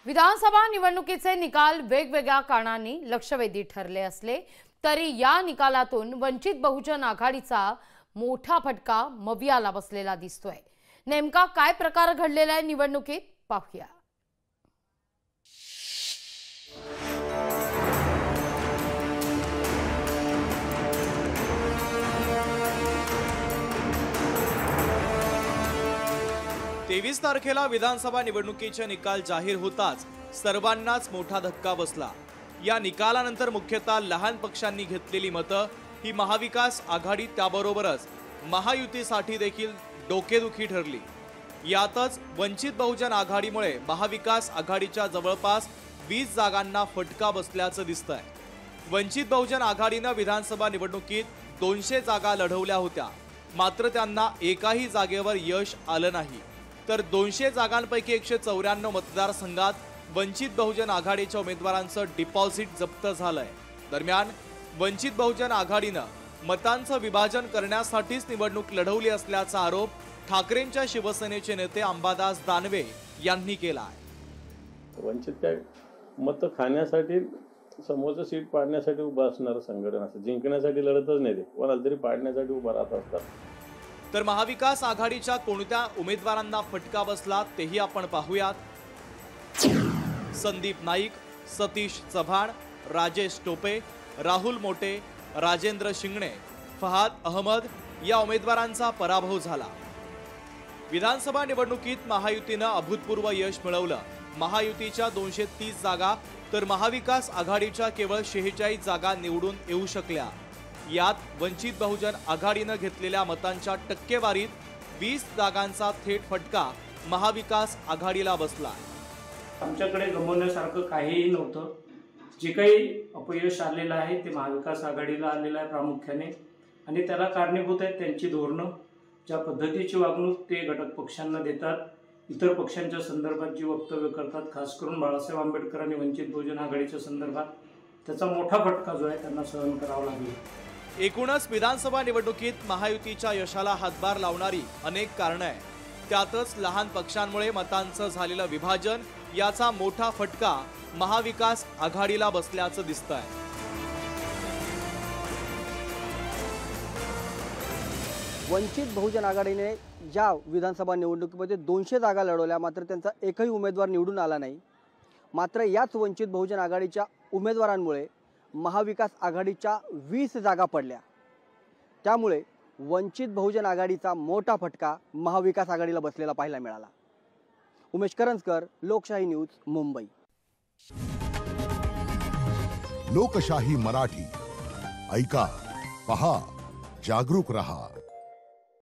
विधानसभा निवडणुकीचे निकाल वेगवेगळ्या कारणांनी लक्षवेधी ठरले असले तरी या निकालातून वंचित बहुजन आघाडीचा मोठा फटका मवियाला बसलेला दिसतोय। नेमका काय प्रकार घडलेला आहे निवडणुकीत पाहूया। तेवीस तारखेला विधानसभा निवडणुकीचे निकाल जाहीर होताच सर्वांनाच मोठा धक्का बसला। या निकालानंतर मुख्यतः लहान पक्षांनी घेतलेली मतं ही महाविकास आघाडी त्याबरोबरच महायुतीसाठी देखील डोकेदुखी ठरली। यातच वंचित बहुजन आघाडीमुळे महाविकास आघाडीच्या जवळपास 20 जागांना फटका बसल्याचं दिसतंय। वंचित बहुजन आघाडीने विधानसभा निवडणुकीत 200 जागा लढवल्या होत्या, मात्र त्यांना एकाही जागेवर यश आलं नाही। तर 200 जागांपैकी 194 मतदारसंघात वंचित बहुजन आघाडीच्या उमेदवारांचं डिपॉझिट जप्त झालंय। दरम्यान वंचित बहुजन आघाडीनं मतांचं विभाजन करण्यासाठीच निवडणूक लढवली असल्याचा आरोप ठाकरेंच्या शिवसेनेचे नेते अंबादास दानवे यांनी केला आहे। वंचित काय मत खाण्यासाठी समोरचं सीट पाडण्यासाठी उभं असणारं संघटन असतं, जिंकण्यासाठी लढतच नाही, ते कोणाला तरी पाडण्यासाठी उभं राहत असतात। तर महाविकास आघाडीच्या कोणत्या उमेदवारांना फटका बसला तेही आपण पाहूयात। संदीप नाईक, सतीश चव्हाण, राजेश टोपे, राहुल मोटे, राजेंद्र शिंगणे, फहाद अहमद या उमेदवारांचा पराभव झाला। विधानसभा निवडणुकीत महायुतीनं अभूतपूर्व यश मिळवलं। महायुतीच्या 230 जागा तर महाविकास आघाडीच्या केवळ 46 जागा निवडून येऊ शकल्या। यात वंचित बहुजन आघाडीनं घेतलेल्या मतांच्या टक्केवारीत 20 जागांचा थेट फटका महाविकास आघाडीला बसला। आमच्याकडे गमवण्यासारखं काहीही नव्हतं। जे काही अपयश आलेलं आहे ते महाविकास आघाडीला आलेलं आहे प्रामुख्याने, आणि त्याला कारणीभूत आहेत त्यांची धोरणं। ज्या पद्धतीची वागणूक ते घटक पक्षांना देतात, इतर पक्षांच्या संदर्भात जी वक्तव्य करतात, खास करून बाळासाहेब आंबेडकर आणि वंचित बहुजन आघाडीच्या संदर्भात, त्याचा मोठा फटका जो आहे त्यांना सहन करावा लागेल। एकूणच विधानसभा निवडणुकीत महायुतीच्या यशाला हातभार लावणारी अनेक कारणं आहेत। त्यातच लहान पक्षांमुळे मतांचं झालेलं विभाजन याचा मोठा फटका महाविकास आघाडीला बसल्याचं दिसतंय। वंचित बहुजन आघाडीने ज्या विधानसभा निवडणुकीमध्ये 200 जागा लढवल्या, मात्र त्यांचा एकही उमेदवार निवडून आला नाही। मात्र याच वंचित बहुजन आघाडीच्या उमेदवारांमुळे महाविकास आघाडीच्या 20 जागा पडल्या। त्यामुळे वंचित बहुजन आघाडीचा मोठा फटका महाविकास आघाडीला बसलेला पाहायला मिळाला। उमेश करंजकर, लोकशाही न्यूज, मुंबई। लोकशाही मराठी ऐका, पहा, जागरूक रहा।